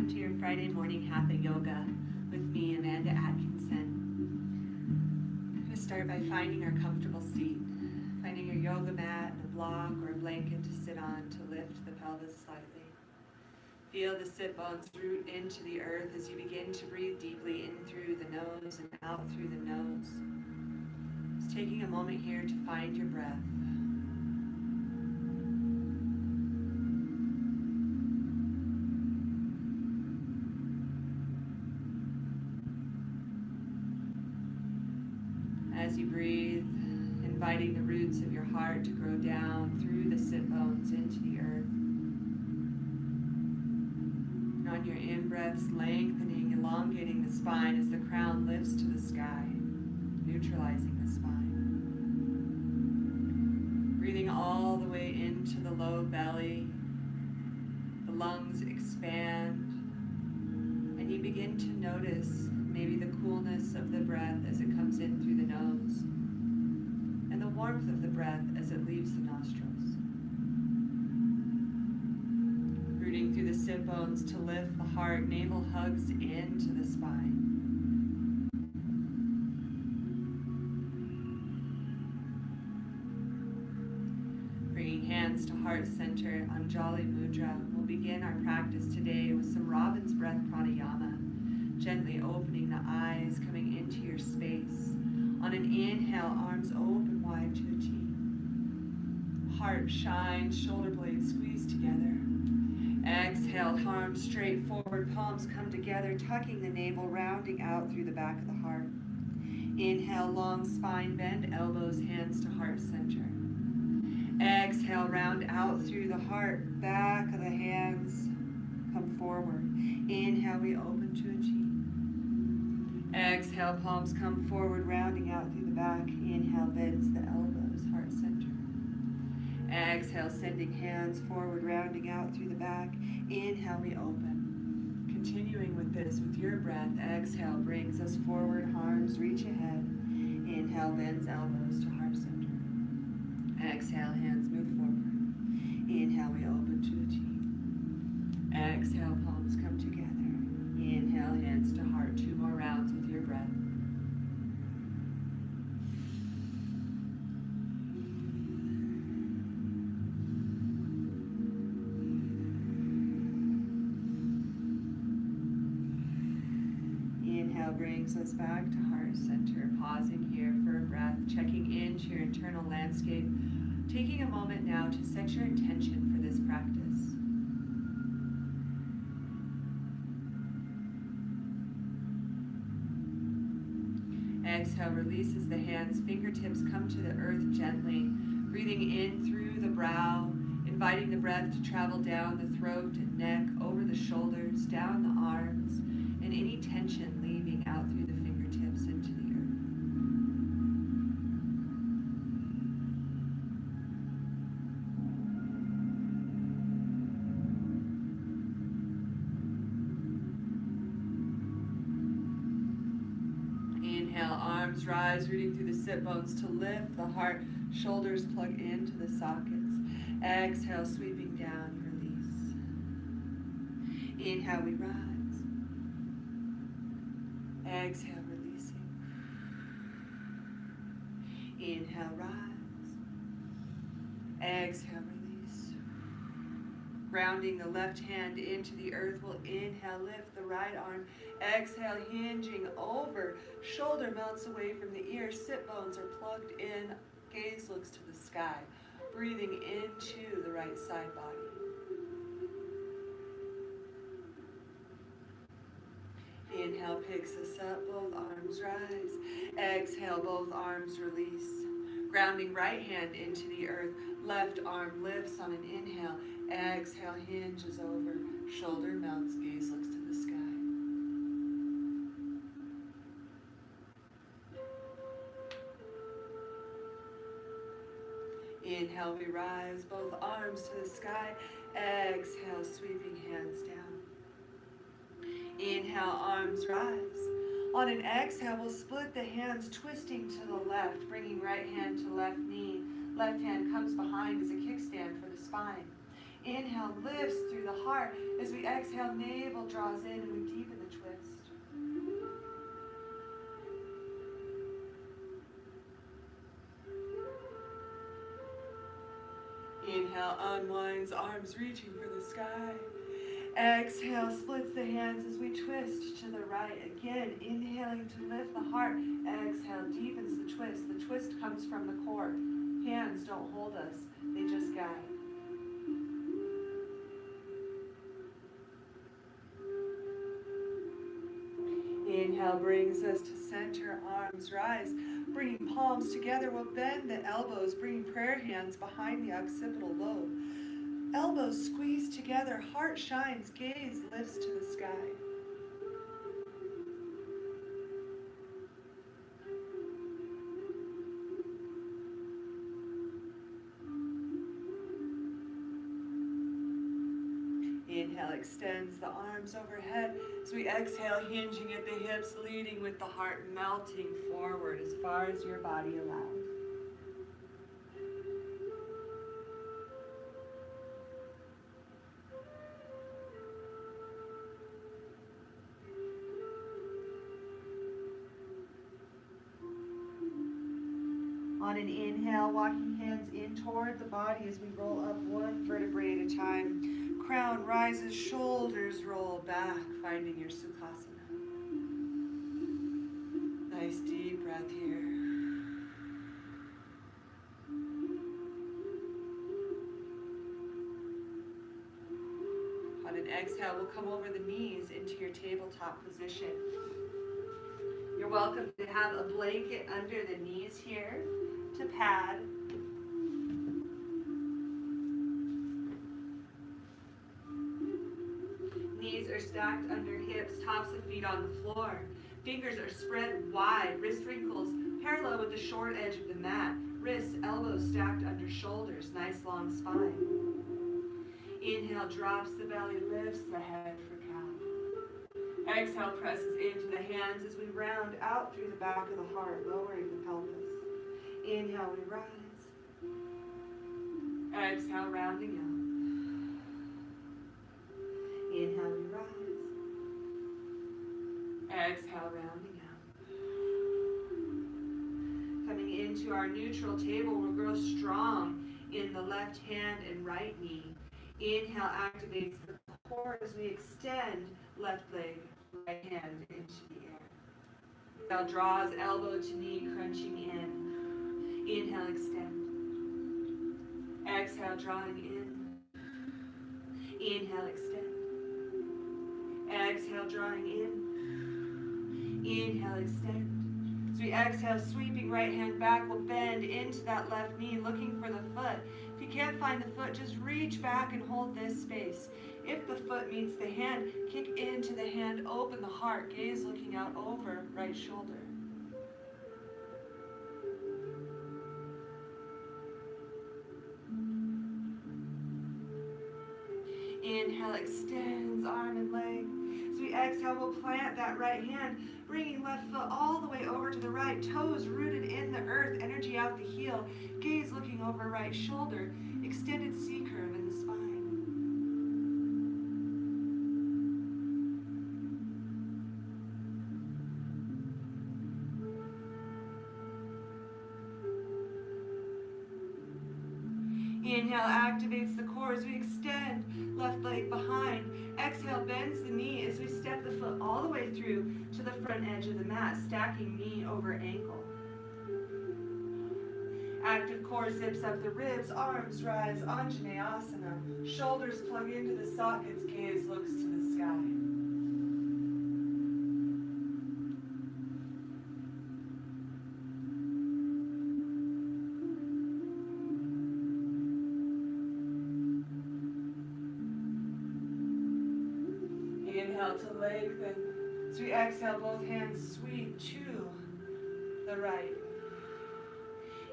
welcome to your Friday morning Hatha Yoga with me, Amanda Atkinson. I'm going to start by finding our comfortable seat, finding your yoga mat and a block or a blanket to sit on to lift the pelvis slightly. Feel the sit bones root into the earth as you begin to breathe deeply in through the nose and out through the nose. Just taking a moment here to find your breath. As you breathe, inviting the roots of your heart to grow down through the sit bones into the earth. And on your in-breaths, lengthening, elongating the spine as the crown lifts to the sky, neutralizing the spine. Breathing all the way into the low belly, the lungs expand, and you begin to notice maybe the coolness of the breath as it comes in through the nose, and the warmth of the breath as it leaves the nostrils. Rooting through the sit bones to lift the heart, navel hugs into the spine. Bringing hands to heart center, Anjali Mudra. We'll begin our practice today with some Robin's Breath Pranayama. Gently opening the eyes, coming into your space. On an inhale, arms open wide to a T. Heart shines, shoulder blades squeeze together. Exhale, arms straight forward, palms come together, tucking the navel, rounding out through the back of the heart. Inhale, long spine bend, elbows, hands to heart center. Exhale, round out through the heart, back of the hands come forward. Inhale, we open to a T. Exhale, palms come forward, rounding out through the back. Inhale, bends the elbows, heart center. Exhale, sending hands forward, rounding out through the back. Inhale, we open. Continuing with this, with your breath, exhale brings us forward, arms reach ahead. Inhale, bends elbows to heart center. Exhale, hands move forward. Inhale, we open to a T. Exhale, palms come together. Inhale, hands to heart. 2 more rounds with your breath. Inhale brings us back to heart center. Pausing here for a breath, checking into your internal landscape. Taking a moment now to set your intention for this practice. Exhale, releases the hands, fingertips come to the earth gently, breathing in through the brow, inviting the breath to travel down the throat and neck, over the shoulders, down the arms, and any tension leaving out through the fingertips into the earth. Inhale, arms rise, rooting through the sit bones to lift the heart, shoulders plug into the sockets. Exhale, sweeping down, release. Inhale, we rise. Exhale, releasing. Inhale, rise. Exhale, release. Grounding the left hand into the earth, we'll inhale, lift the right arm. Exhale, hinging over. Shoulder melts away from the ear. Sit bones are plugged in. Gaze looks to the sky. Breathing into the right side body. Inhale picks us up. Both arms rise. Exhale, both arms release. Grounding right hand into the earth. Left arm lifts on an inhale. Exhale, hinges over. Shoulder melts. Gaze looks to the sky. Inhale, we rise, both arms to the sky. Exhale, sweeping hands down. Inhale, arms rise. On an exhale, we'll split the hands, twisting to the left, bringing right hand to left knee. Left hand comes behind as a kickstand for the spine. Inhale lifts through the heart. As we exhale, navel draws in and we deepen the twist. Inhale, unwinds, arms reaching for the sky. Exhale, splits the hands as we twist to the right. Again, inhaling to lift the heart. Exhale, deepens the twist. The twist comes from the core. Hands don't hold us, they just guide. Inhale brings us to center, arms rise. Bringing palms together, we'll bend the elbows, bringing prayer hands behind the occipital lobe. Elbows squeeze together, heart shines, gaze lifts to the sky. Inhale extends the arms overhead as we exhale, hinging at the hips, leading with the heart, melting forward as far as your body allows. On an inhale, walking hands in toward the body as we roll up one vertebrae at a time. Crown rises, shoulders roll back, finding your Sukhasana. Nice deep breath here. On an exhale, we'll come over the knees into your tabletop position. You're welcome to have a blanket under the knees here to pad. Knees are stacked under hips, tops of feet on the floor. Fingers are spread wide, wrist wrinkles parallel with the short edge of the mat. Wrists, elbows stacked under shoulders, nice long spine. Inhale, drops the belly, lifts the head for cow. Exhale, presses into the hands as we round out through the back of the heart, lowering the pelvis. Inhale, we rise. Exhale, rounding out. Inhale, we rise. Exhale, rounding out. Coming into our neutral table, we'll grow strong in the left hand and right knee. Inhale activates the core as we extend left leg, right hand into the air. Exhale draws elbow to knee, crunching in. Inhale, extend. Exhale, drawing in. Inhale, extend. Exhale, drawing in. Inhale, extend. As we exhale, sweeping right hand back, we'll bend into that left knee, looking for the foot. If you can't find the foot, just reach back and hold this space. If the foot meets the hand, kick into the hand, open the heart, gaze looking out over right shoulder. Inhale, extends arm and leg. As we exhale, we'll plant that right hand, bringing left foot all the way over to the right, toes rooted in the earth, energy out the heel, gaze looking over right shoulder, extended C curve in the spine. Inhale activates the core as we extend left leg behind. Exhale bends the knee as we step the foot all the way through to the front edge of the mat, stacking knee over ankle. Active core zips up the ribs, arms rise, Anjaneyasana. Shoulders plug into the sockets, gaze looks to the sky. Inhale to lengthen. As we exhale, both hands sweep to the right.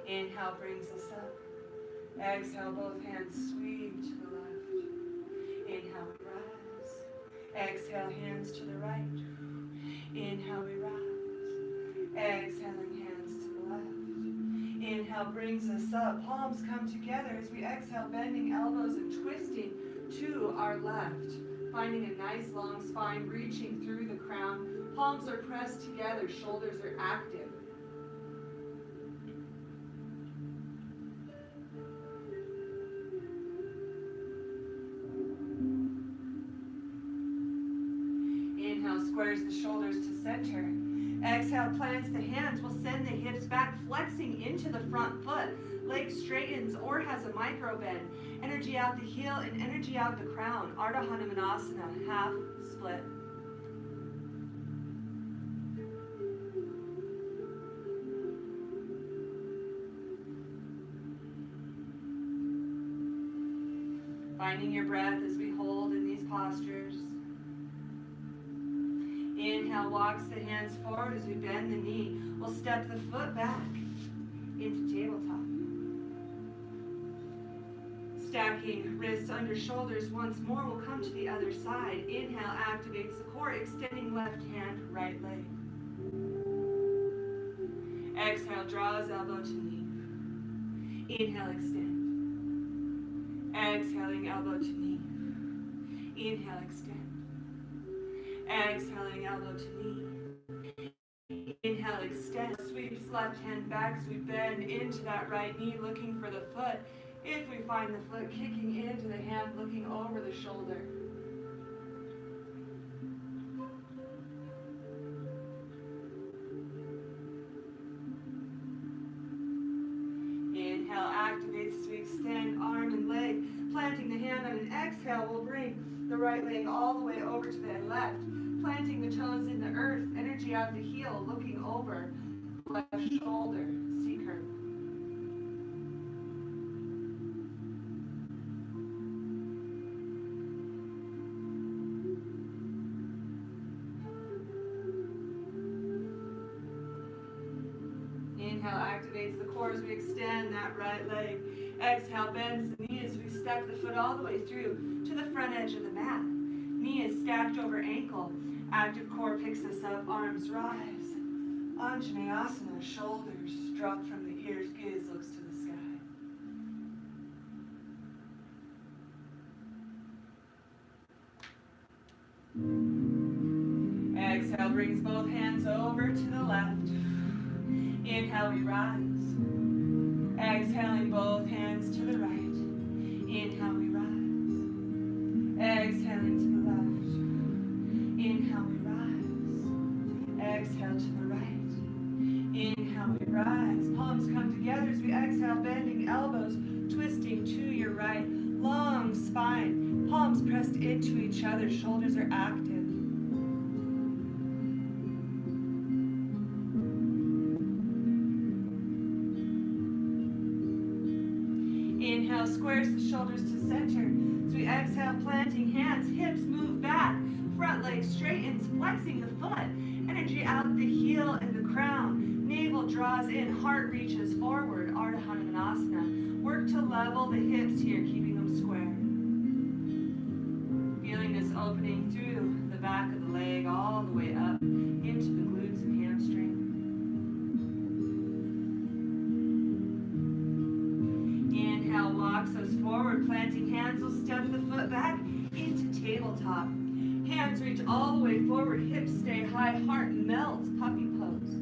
Inhale brings us up. Exhale, both hands sweep to the left. Inhale, we rise. Exhale, hands to the right. Inhale, we rise. Exhaling, hands to the left. Inhale brings us up. Palms come together as we exhale, bending elbows and twisting to our left. Finding a nice long spine, reaching through the crown. Palms are pressed together, shoulders are active. Inhale squares the shoulders to center. Exhale plants the hands. We'll send the hips back, flexing into the front foot. Leg straightens or has a micro bend. Energy out the heel and energy out the crown. Ardha Hanumanasana, half split. Finding your breath as we hold in these postures. Inhale walks the hands forward as we bend the knee. We'll step the foot back into tabletop. Stacking wrists under shoulders once more. We'll come to the other side. Inhale activates the core, extending left hand, right leg. Exhale draws elbow to knee. Inhale extend. Exhaling elbow to knee. Inhale extend. Exhaling elbow to knee. Inhale extend. Sweeps left hand back as we bend into that right knee, looking for the foot. If we find the foot, kicking into the hand, looking over the shoulder. Inhale activates as we extend arm and leg. Planting the hand on an exhale, we'll bring the right leg all the way over to the left. Planting the toes in the earth, energy out the heel, looking over left shoulder, C curve. Inhale activates the core as we extend that right leg. Exhale bends the knee as we step the foot all the way through to the front edge of the mat. Knee is stacked over ankle. Active core picks us up, arms rise. Anjaneyasana, shoulders drop from the ears, gaze looks to the sky. Exhale brings both hands over to the left. Inhale, we rise. Exhaling both hands to the right. Inhale, we rise. Exhaling to the left. Inhale, we rise. Exhale to the right. Inhale, we rise. Palms come together as we exhale, bending elbows, twisting to your right. Long spine, palms pressed into each other, shoulders are active. Inhale, squares the shoulders to center. As we exhale, planting hands, hips move back. Front leg straightens, flexing the foot. Energy out the heel and the crown. Navel draws in, heart reaches forward. Ardha Hanumanasana. Work to level the hips here, keeping them square. Feeling this opening through the back of the leg all the way up into the glutes and hamstring. Inhale walks us forward, planting hands. We'll step the foot back into tabletop. Hands reach all the way forward, hips stay high, heart melts, puppy pose.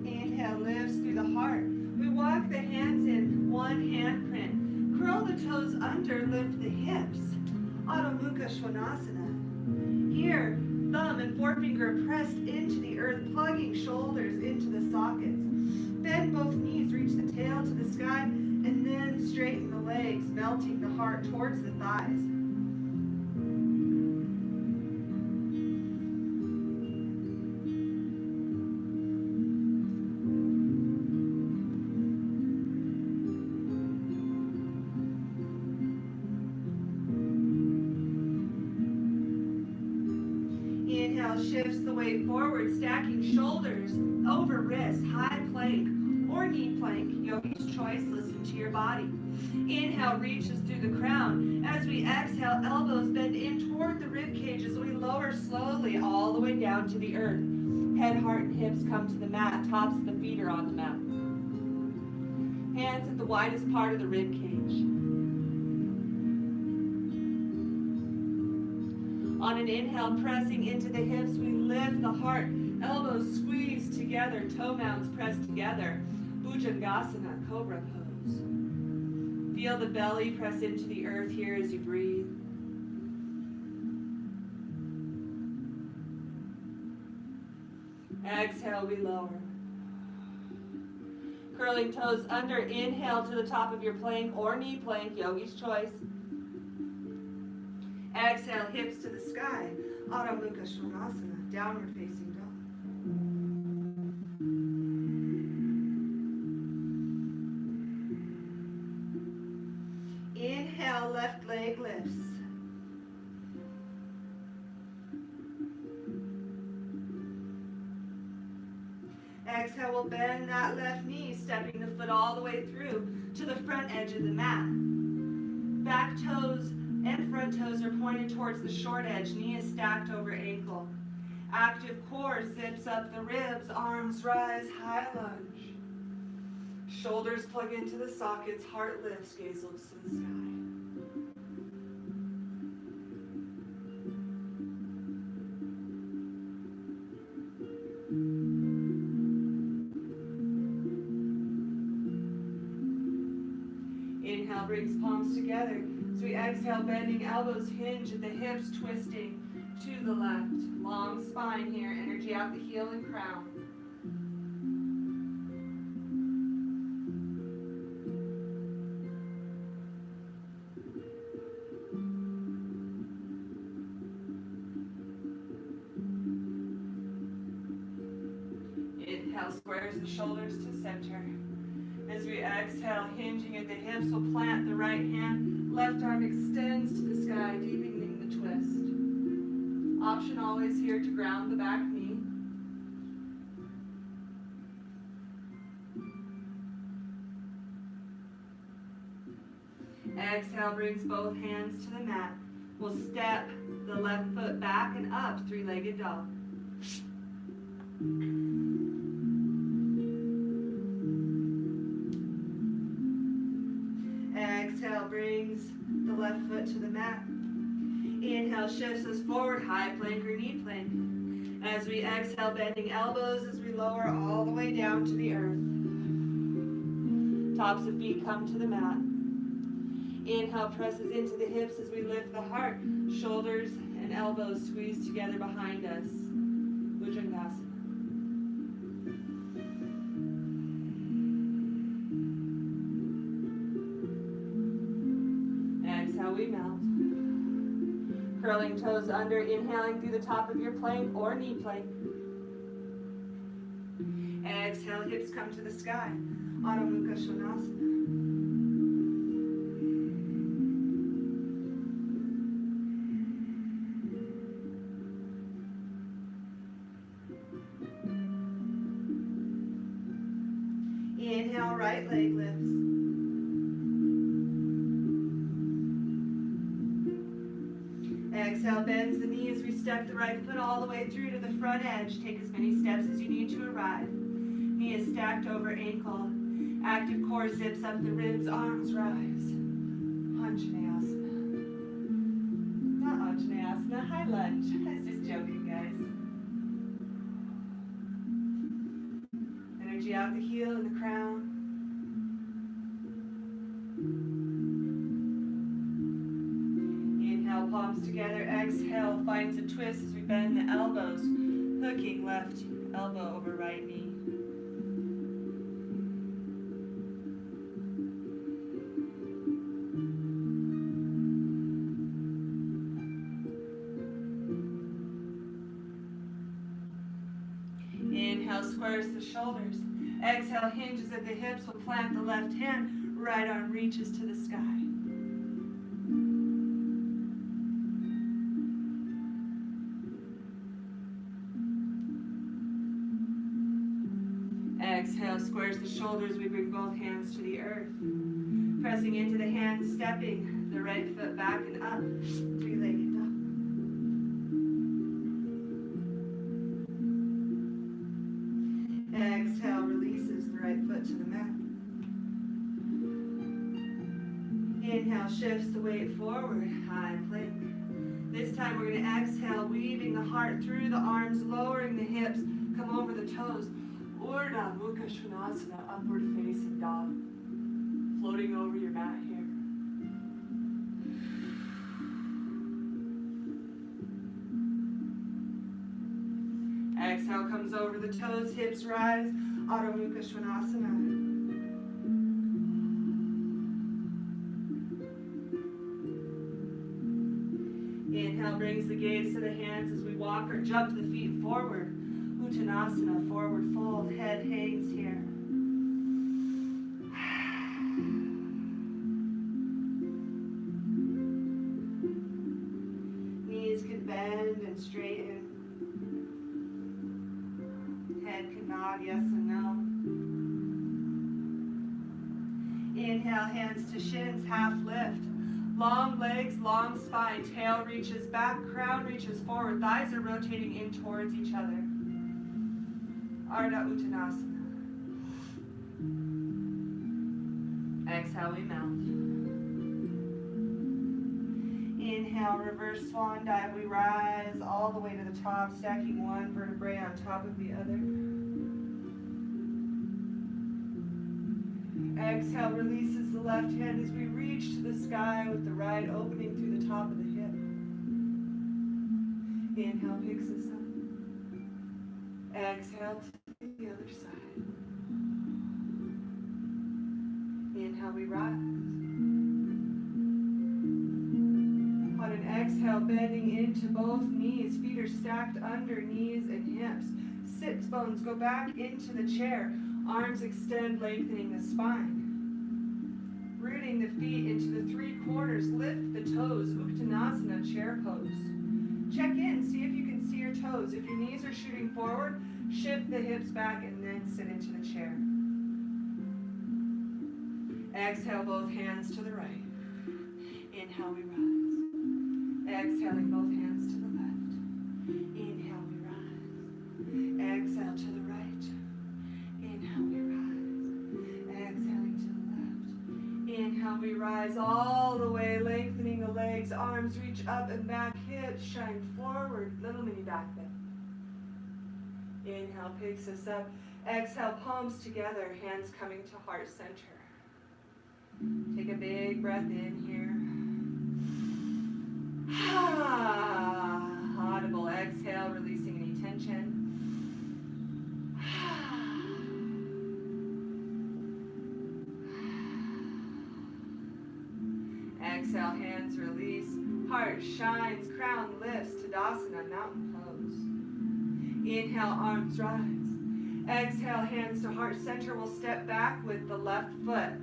Inhale lifts through the heart. We walk the hands in, one hand print. Curl the toes under, lift the hips. Adho Mukha Svanasana. Here, thumb and forefinger pressed into the earth, plugging shoulders into the sockets. Bend both knees, reach the tail to the sky, and then straighten the legs, melting the heart towards the thighs. Inhale shifts the weight forward, stacking shoulders over wrists, high plank or knee plank, yogi's choice, listen to your body. Inhale, reaches through the crown. As we exhale, elbows bend in toward the rib cage as we lower slowly all the way down to the earth. Head, heart, and hips come to the mat. Tops of the feet are on the mat. Hands at the widest part of the rib cage. On an inhale, pressing into the hips, we lift the heart. Elbows squeeze together, toe mounts press together. Bhujangasana, cobra pose. Feel the belly press into the earth here as you breathe. Exhale, we lower. Curling toes under, inhale to the top of your plank or knee plank, yogi's choice. Exhale, hips to the sky, Adho Mukha Svanasana, downward facing dog. Inhale, left leg lifts. Exhale, we'll bend that left knee, stepping the foot all the way through to the front edge of the mat. Back toes and front toes are pointed towards the short edge. Knee is stacked over ankle. Active core zips up the ribs, arms rise, high lunge. Shoulders plug into the sockets, heart lifts, gaze looks to the sky. Inhale, brings palms together. As we exhale, bending elbows hinge at the hips, twisting to the left. Long spine here, energy out the heel and crown. Inhale, squares the shoulders to center. As we exhale, hinging at the hips, we'll plant the right hand. Left arm extends to the sky, deepening the twist. Option always here to ground the back knee. Exhale, brings both hands to the mat. We'll step the left foot back and up, three-legged dog. Exhale, brings the left foot to the mat. Inhale, shifts us forward, high plank or knee plank. As we exhale, bending elbows as we lower all the way down to the earth. Tops of feet come to the mat. Inhale, presses into the hips as we lift the heart. Shoulders and elbows squeeze together behind us. Bhujangasana. Exhale, we melt. Curling toes under, inhaling through the top of your plank or knee plank. Exhale, hips come to the sky. Adho Mukha Svanasana. Inhale, right leg lifts. Exhale, bends the knee as we step the right foot all the way through to the front edge. Take as many steps as you need to arrive. Knee is stacked over ankle. Active core zips up the ribs, arms rise. Anjaneyasana. Not Anjaneyasana, high lunge. I was just joking, guys. Energy out the heel and the crown. Inhale, palms together. Exhale, finds a twist as we bend the elbows, hooking left elbow over right knee. Inhale, squares the shoulders. Exhale, hinges at the hips. We'll plant the left hand. Right arm reaches to the sky. Exhale, squares the shoulders, we bring both hands to the earth. Pressing into the hands, stepping the right foot back and up, three-legged dog. Exhale, releases the right foot to the mat. Inhale, shifts the weight forward, high plank. This time we're going to exhale, weaving the heart through the arms, lowering the hips, come over the toes. Urdhva Mukha Svanasana, upward facing dog. Floating over your mat here. Exhale comes over the toes, hips rise, Adho Mukha Svanasana. Inhale brings the gaze to the hands as we walk or jump the feet forward. Uttanasana, forward fold, head hangs here. Knees can bend and straighten. Head can nod yes and no. Inhale, hands to shins, half lift. Long legs, long spine, tail reaches back, crown reaches forward, thighs are rotating in towards each other. Ardha Uttanasana. Exhale, we melt. Inhale, reverse swan dive, we rise all the way to the top, stacking one vertebrae on top of the other. Exhale, releases the left hand as we reach to the sky with the right opening through the top of the hip. Inhale, picks us up. Exhale to the other side. Inhale, we rise. On an exhale, bending into both knees. Feet are stacked under knees and hips. Sits bones go back into the chair. Arms extend, lengthening the spine. Rooting the feet into the three corners. Lift the toes. Uttanasana, chair pose. Check in. See if you can see your toes. If your knees are shooting forward, shift the hips back and then sit into the chair. Exhale, both hands to the right. Inhale, we rise. Exhaling, both hands to the left. Inhale, we rise. Exhale to the right. Inhale, we rise. Exhaling to the left. Inhale, we rise all the way, lengthening the legs, arms reach up and back, hips shine forward, little mini back bend. Inhale, picks us up. Exhale, palms together, hands coming to heart center. Take a big breath in here. Audible exhale, releasing any tension. Exhale, hands release. Heart shines, crown lifts, Tadasana, mountain pose. Inhale, arms rise. Exhale, hands to heart center. We'll step back with the left foot.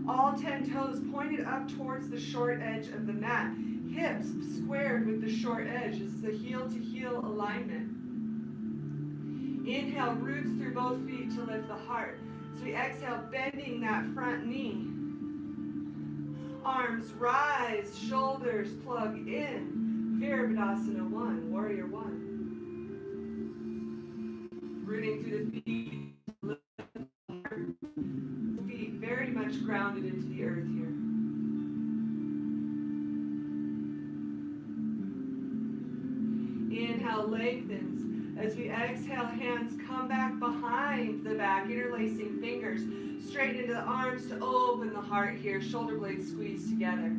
All 10 toes pointed up towards the short edge of the mat. Hips squared with the short edge. This is a heel-to-heel alignment. Inhale, roots through both feet to lift the heart. So we exhale, bending that front knee. Arms rise, shoulders plug in. Virabhadasana 1, warrior 1. Rooting through the feet, lift the heart. Feet very much grounded into the earth here. Inhale, lengthens. As we exhale, hands come back behind the back, interlacing fingers. Straight into the arms to open the heart here. Shoulder blades squeeze together.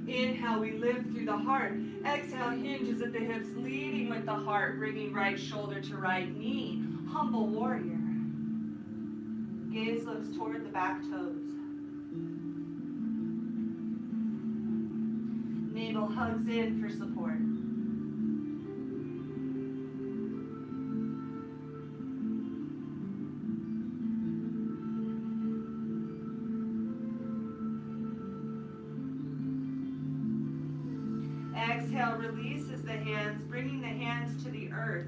Inhale, we lift through the heart. Exhale, hinges at the hips, leading with the heart, bringing right shoulder to right knee. Humble warrior. Gaze looks toward the back toes. Navel hugs in for support. Exhale, releases the hands, bringing the hands to the earth.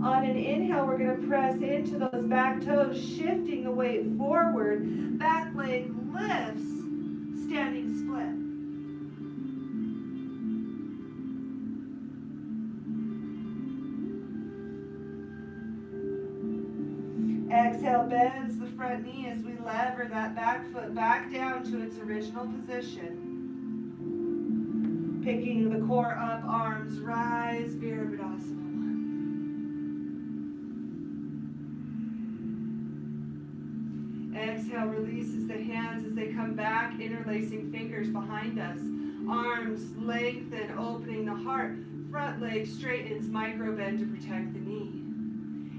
On an inhale, we're going to press into those back toes, shifting the weight forward. Back leg lifts, standing split. Exhale, bends the front knee as we lever that back foot back down to its original position. Picking the core up, arms rise, Virabhadasana 1. Exhale, releases the hands as they come back, interlacing fingers behind us. Arms lengthen, opening the heart. Front leg straightens, micro bend to protect the knee.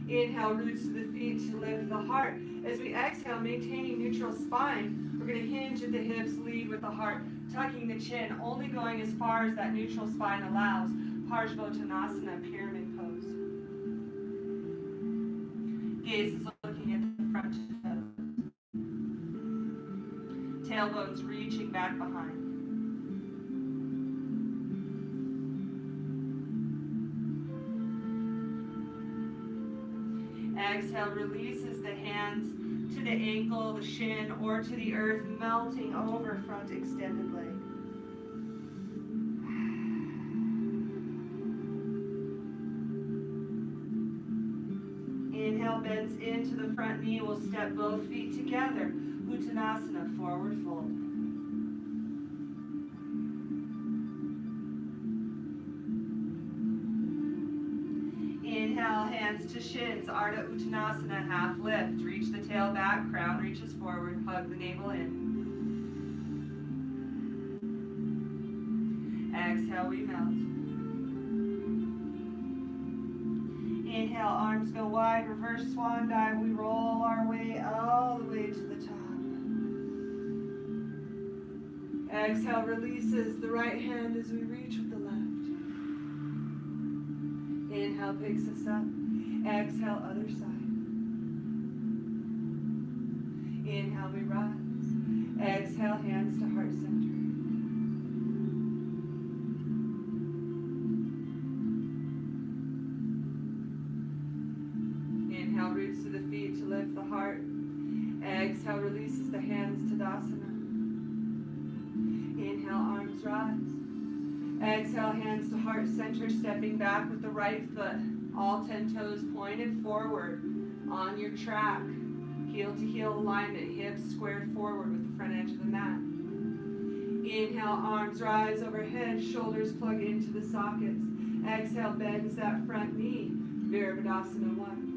Inhale, roots to the feet to lift the heart. As we exhale, maintaining neutral spine, we're going to hinge at the hips, lead with the heart, tucking the chin, only going as far as that neutral spine allows. Parsvottanasana, pyramid pose. Gaze is looking at the front toes. Tailbones reaching back behind. Exhale, releases the hands to the ankle, the shin, or to the earth, melting over front extended leg. Inhale, bends into the front knee. We'll step both feet together. Uttanasana, forward fold. Inhale, hands to shins, Ardha Uttanasana, half lift. Reach the tail back, crown reaches forward, hug the navel in. Exhale, we melt. Inhale, arms go wide, reverse swan dive. We roll our way all the way to the top. Exhale, releases the right hand as we reach with the left. Inhale, picks us up. Exhale, other side. Inhale, we rise. Exhale, hands to heart center. Inhale, roots to the feet to lift the heart. Exhale, releases the hands to Dasana. Inhale, arms rise. Exhale, hands to heart center, stepping back with the right foot. All 10 toes pointed forward on your track. Heel to heel alignment, hips squared forward with the front edge of the mat. Inhale, arms rise overhead, shoulders plug into the sockets. Exhale, bends that front knee. Virabhadasana 1.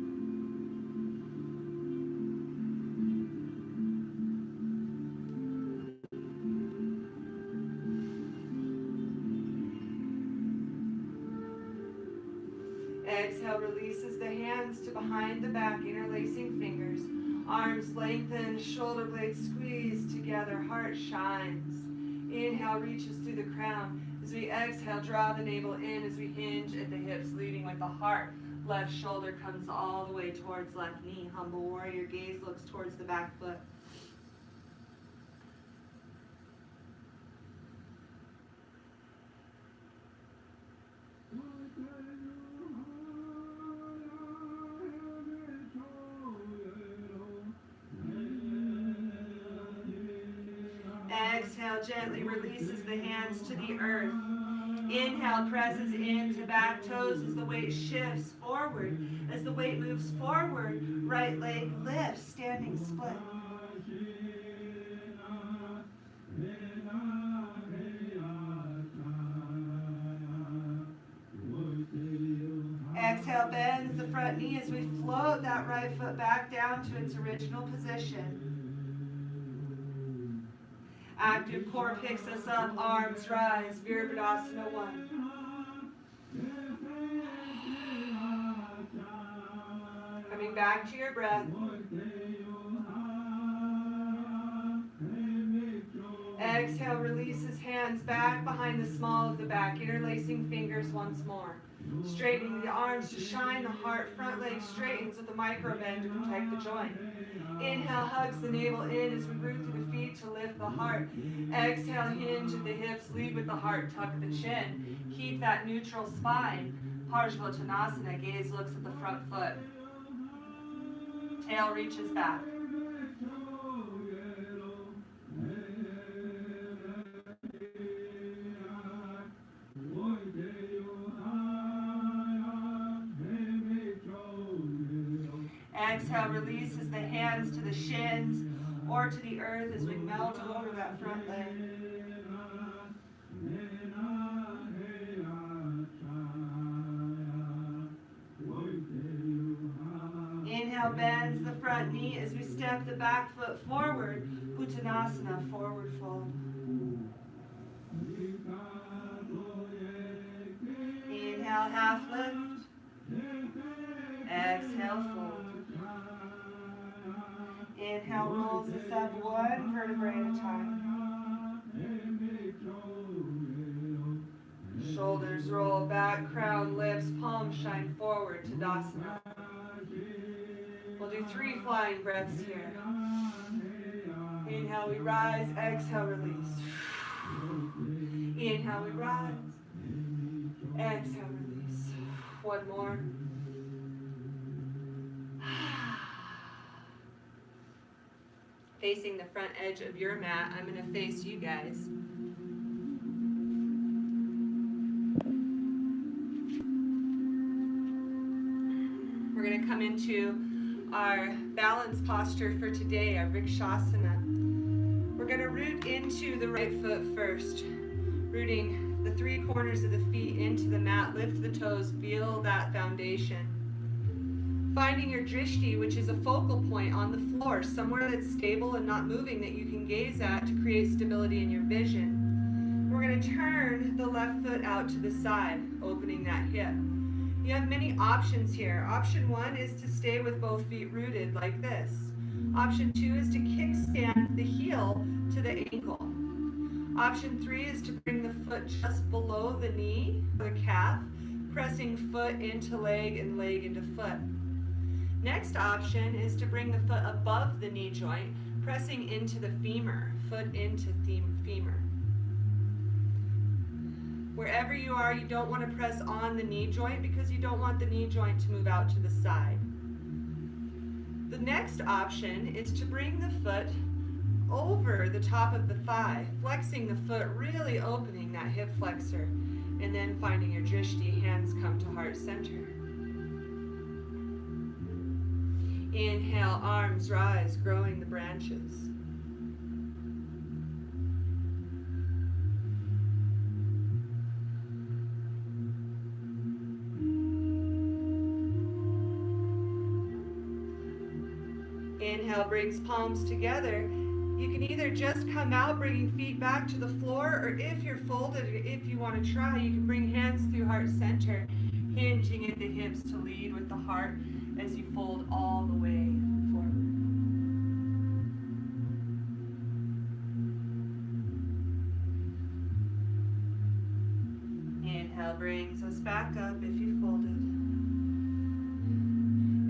Exhale, releases the hands to behind the back, interlacing fingers. Arms lengthen, shoulder blades squeeze together, heart shines. Inhale, reaches through the crown. As we exhale, draw the navel in as we hinge at the hips, leading with the heart. Left shoulder comes all the way towards left knee. Humble warrior, gaze looks towards the back foot. Exhale, gently releases the hands to the earth. Inhale, presses into back toes as the weight shifts forward. As the weight moves forward, right leg lifts, standing split. Exhale, bends the front knee as we float that right foot back down to its original position. Active core picks us up, arms rise, Virabhadasana 1. Coming back to your breath. Exhale, releases hands back behind the small of the back, interlacing fingers once more. Straightening the arms to shine the heart, front leg straightens with a micro bend to protect the joint. Inhale, hugs the navel in as we root through the feet to lift the heart. Exhale, hinge at the hips, lead with the heart, tuck the chin. Keep that neutral spine. Parsvottanasana, gaze looks at the front foot. Tail reaches back. Exhale, releases the hands to the shins or to the earth as we melt over that front leg. Inhale, bends the front knee as we step the back foot forward. Uttanasana, forward fold. Inhale, half lift. Exhale, fold. Inhale, rolls us up one vertebrae at a time. Shoulders roll back, crown lifts, palms shine forward, Tadasana. We'll do 3 flying breaths here. Inhale, we rise. Exhale, release. Inhale, we rise. Exhale, release. One more. Facing the front edge of your mat, I'm going to face you guys. We're going to come into our balance posture for today, our Vrikshasana. We're going to root into the right foot first, rooting the 3 corners of the feet into the mat. Lift the toes, feel that foundation. Finding your drishti, which is a focal point on the floor, somewhere that's stable and not moving that you can gaze at to create stability in your vision. We're going to turn the left foot out to the side, opening that hip. You have many options here. Option 1 is to stay with both feet rooted like this. Option 2 is to kickstand the heel to the ankle. Option 3 is to bring the foot just below the knee, the calf, pressing foot into leg and leg into foot. Next option is to bring the foot above the knee joint, pressing into the femur, foot into femur. Wherever you are, you don't want to press on the knee joint because you don't want the knee joint to move out to the side. The next option is to bring the foot over the top of the thigh, flexing the foot, really opening that hip flexor, and then finding your drishti, hands come to heart center. Inhale, arms rise, growing the branches. Inhale brings palms together. You can either just come out bringing feet back to the floor, or if you're folded, if you want to try, you can bring hands through heart center, hinging at the hips to lead with the heart as you fold all the way forward. Inhale brings us back up if you folded.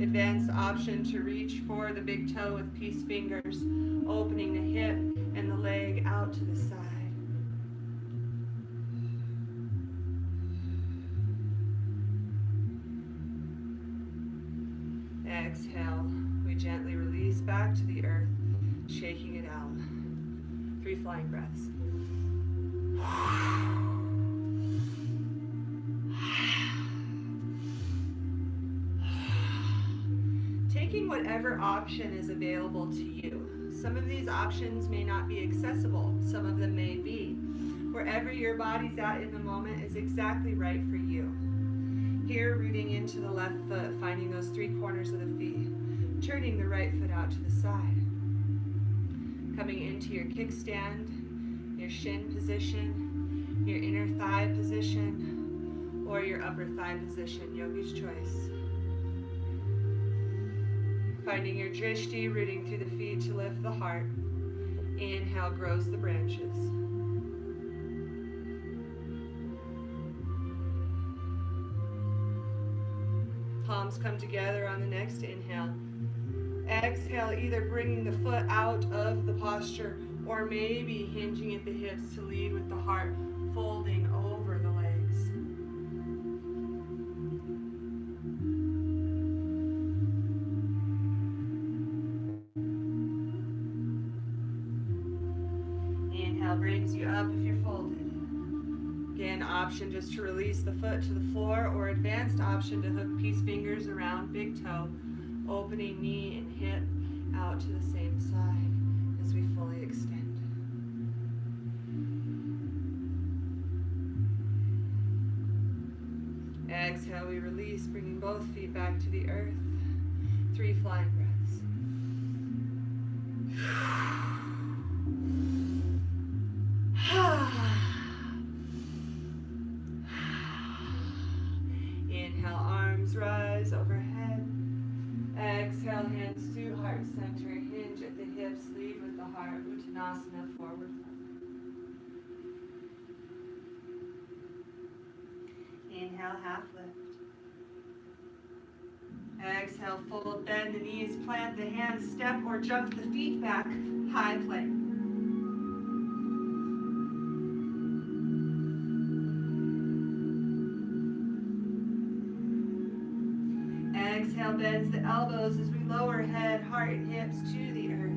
Advanced option to reach for the big toe with peace fingers, opening the hip and the leg out to the side. Exhale, we gently release back to the earth, shaking it out. 3 flying breaths. Taking whatever option is available to you. Some of these options may not be accessible, some of them may be. Wherever your body's at in the moment is exactly right for you. Here, rooting into the left foot, finding those 3 corners of the feet, turning the right foot out to the side. Coming into your kickstand, your shin position, your inner thigh position, or your upper thigh position, yogi's choice. Finding your drishti, rooting through the feet to lift the heart. Inhale, grows the branches. Palms come together on the next inhale. Exhale, either bringing the foot out of the posture or maybe hinging at the hips to lead with the heart, folding over the legs. Again, option just to release the foot to the floor, or advanced option to hook peace fingers around big toe, opening knee and hip out to the same side as we fully extend. Exhale, we release, bringing both feet back to the earth. 3 flying breaths. Inhale, arms rise overhead. Exhale, hands to heart center. Hinge at the hips, lead with the heart. Uttanasana, forward fold. Inhale, half lift. Exhale, fold, bend the knees, plant the hands, step or jump the feet back, high plank. Exhale, bends the elbows as we lower head, heart, and hips to the earth.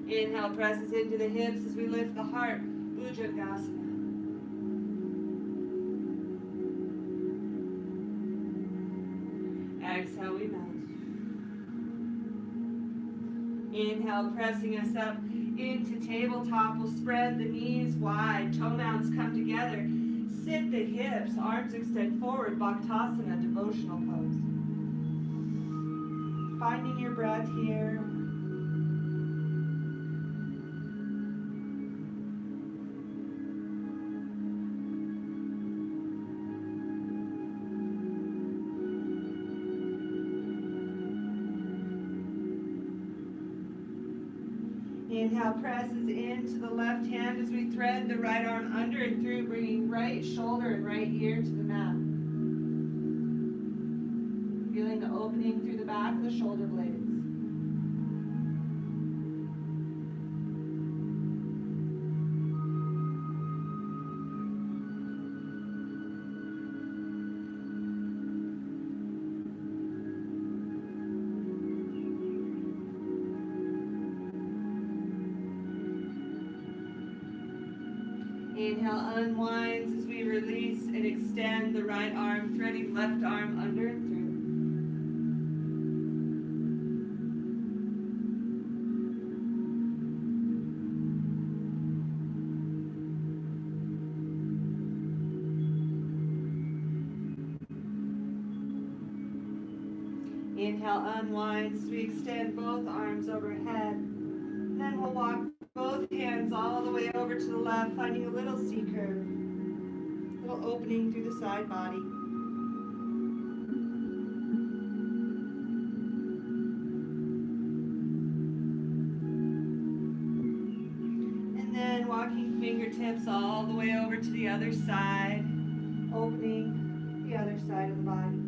Inhale, presses into the hips as we lift the heart, Bhujangasana. Exhale, we melt. Inhale, pressing us up into tabletop. We'll spread the knees wide, toe mounts come together. Sit the hips, arms extend forward, Bhaktasana, devotional pose. Finding your breath here. Inhale, presses into the left hand as we thread the right arm under and through, bringing right shoulder and right ear to the mat. Feeling the opening through the back of the shoulder blades. Inhale, unwinds as we release and extend the right arm, threading left arm under and through. Inhale, unwinds as we extend both arms overhead. Then we'll walk both hands all the way over to the left, finding a little C curve, little opening through the side body. And then walking fingertips all the way over to the other side, opening the other side of the body.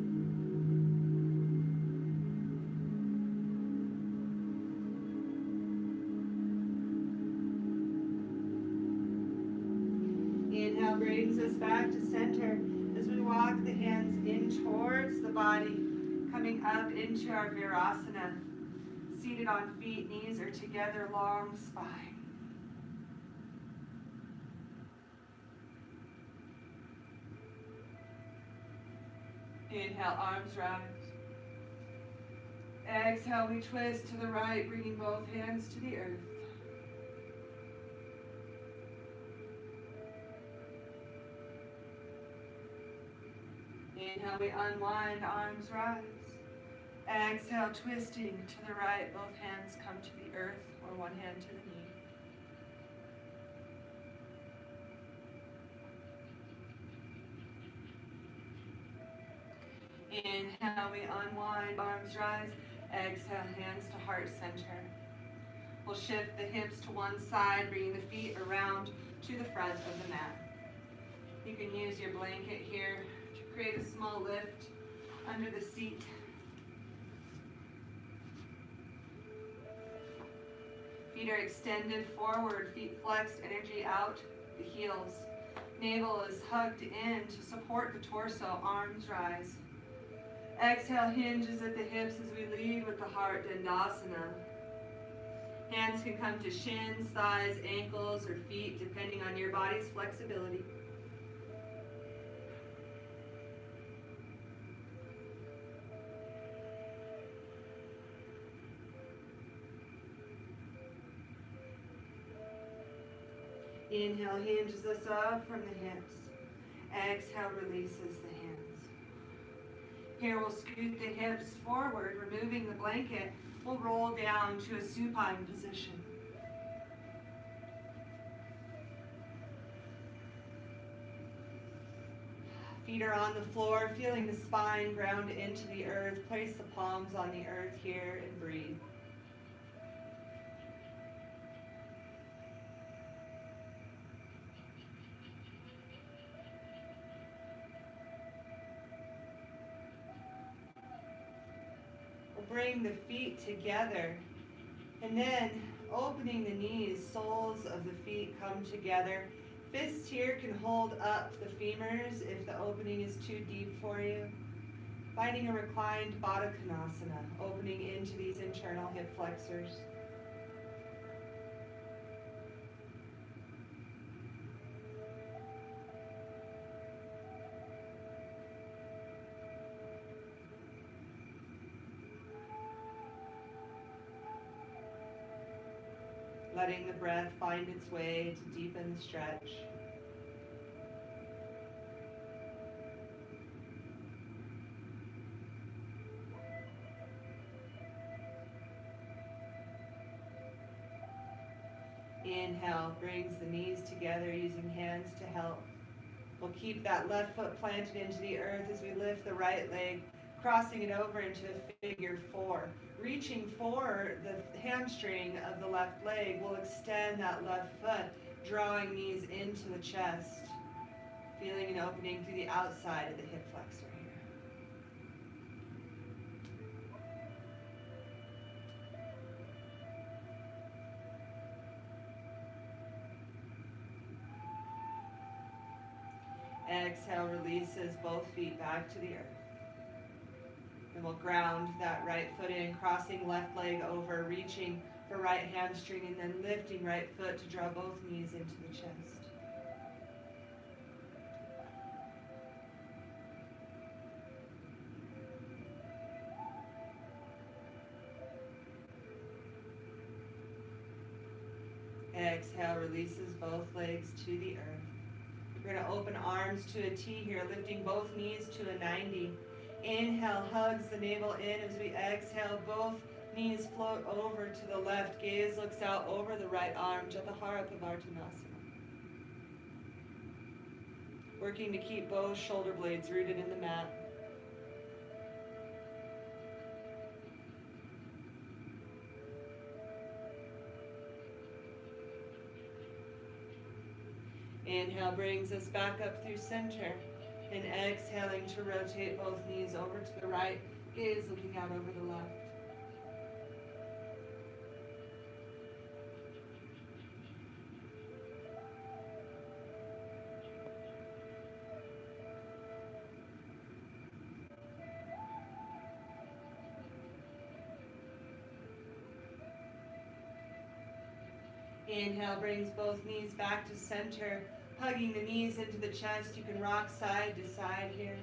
Inhale brings us back to center as we walk the hands in towards the body, coming up into our Virasana. Seated on feet, knees are together, long spine. Inhale, arms rise. Exhale, we twist to the right, bringing both hands to the earth. Inhale, we unwind, arms rise. Exhale, twisting to the right, both hands come to the earth or one hand to the knee. Inhale, we unwind, arms rise. Exhale, hands to heart center. We'll shift the hips to one side, bringing the feet around to the front of the mat. You can use your blanket here to create a small lift under the seat. Feet are extended forward, feet flexed, energy out the heels. Navel is hugged in to support the torso, arms rise. Exhale, hinges at the hips as we lead with the heart, Dandasana. Hands can come to shins, thighs, ankles, or feet, depending on your body's flexibility. Inhale hinges us up from the hips. Exhale releases the hands. Here we'll scoot the hips forward, removing the blanket. We'll roll down to a supine position. Feet are on the floor, feeling the spine ground into the earth. Place the palms on the earth here and breathe. Bring the feet together, and then opening the knees, soles of the feet come together. Fists here can hold up the femurs if the opening is too deep for you. Finding a reclined Baddha Konasana, opening into these internal hip flexors. Letting the breath find its way to deepen the stretch. Inhale brings the knees together using hands to help. We'll keep that left foot planted into the earth as we lift the right leg, crossing it over into a figure four. Reaching for the hamstring of the left leg, we'll extend that left foot, drawing knees into the chest. Feeling an opening through the outside of the hip flexor here. Exhale releases both feet back to the earth. And we'll ground that right foot in, crossing left leg over, reaching for right hamstring, and then lifting right foot to draw both knees into the chest. Exhale releases both legs to the earth. We're going to open arms to a T here, lifting both knees to a 90. Inhale hugs the navel in as we exhale. Both knees float over to the left. Gaze looks out over the right arm. Jatahara Pavartanasana. Working to keep both shoulder blades rooted in the mat. Inhale brings us back up through center. And exhaling to rotate both knees over to the right, gaze looking out over the left. Inhale brings both knees back to center. Hugging the knees into the chest, you can rock side to side here.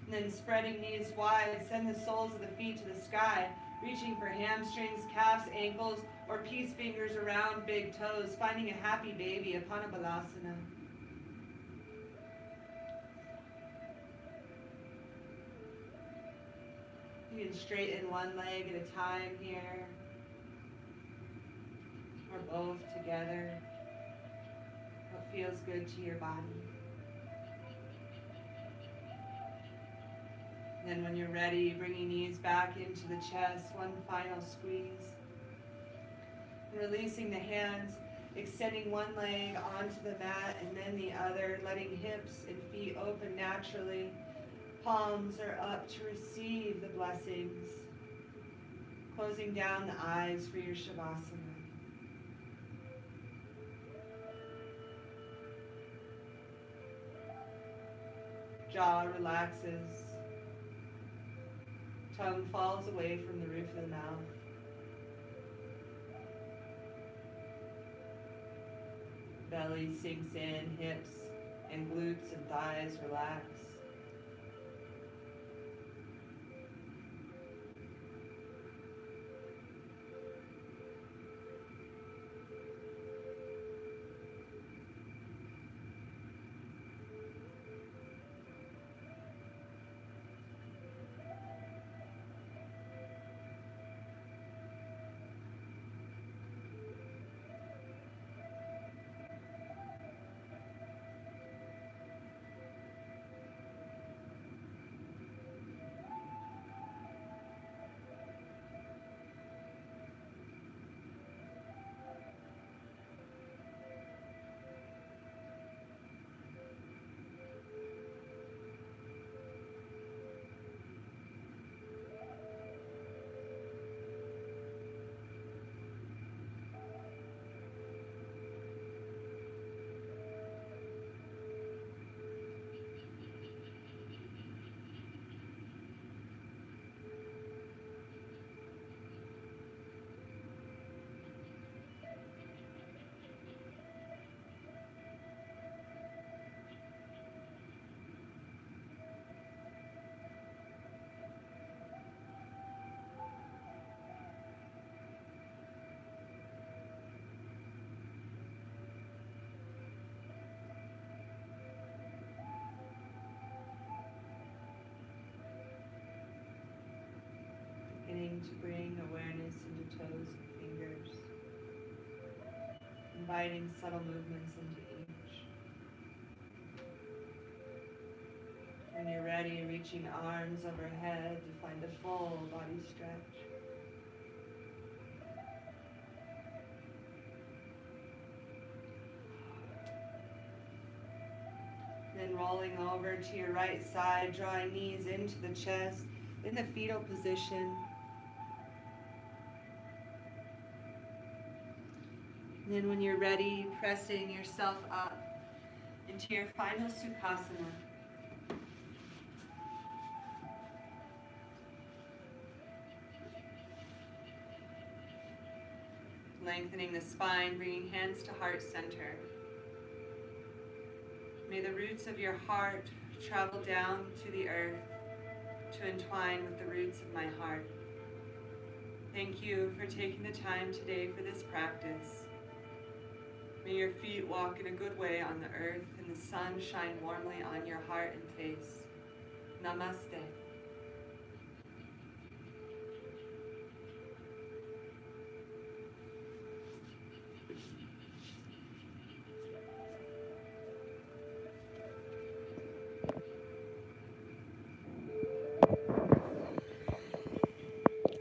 And then spreading knees wide, send the soles of the feet to the sky, reaching for hamstrings, calves, ankles, or peace fingers around big toes, finding a happy baby, Apanabalasana. You can straighten one leg at a time here, or both together. What feels good to your body. Then when you're ready, bringing knees back into the chest, one final squeeze. And releasing the hands, extending one leg onto the mat and then the other, letting hips and feet open naturally. Palms are up to receive the blessings. Closing down the eyes for your Shavasana. Jaw relaxes. Tongue falls away from the roof of the mouth. Belly sinks in, hips and glutes and thighs relax. Beginning to bring awareness into toes and fingers, inviting subtle movements into each. When you're ready, reaching arms overhead to find a full body stretch. Then rolling over to your right side, drawing knees into the chest in the fetal position. And then when you're ready, pressing yourself up into your final Sukhasana. Lengthening the spine, bringing hands to heart center. May the roots of your heart travel down to the earth to entwine with the roots of my heart. Thank you for taking the time today for this practice. May your feet walk in a good way on the earth and the sun shine warmly on your heart and face. Namaste.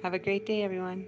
Have a great day, everyone.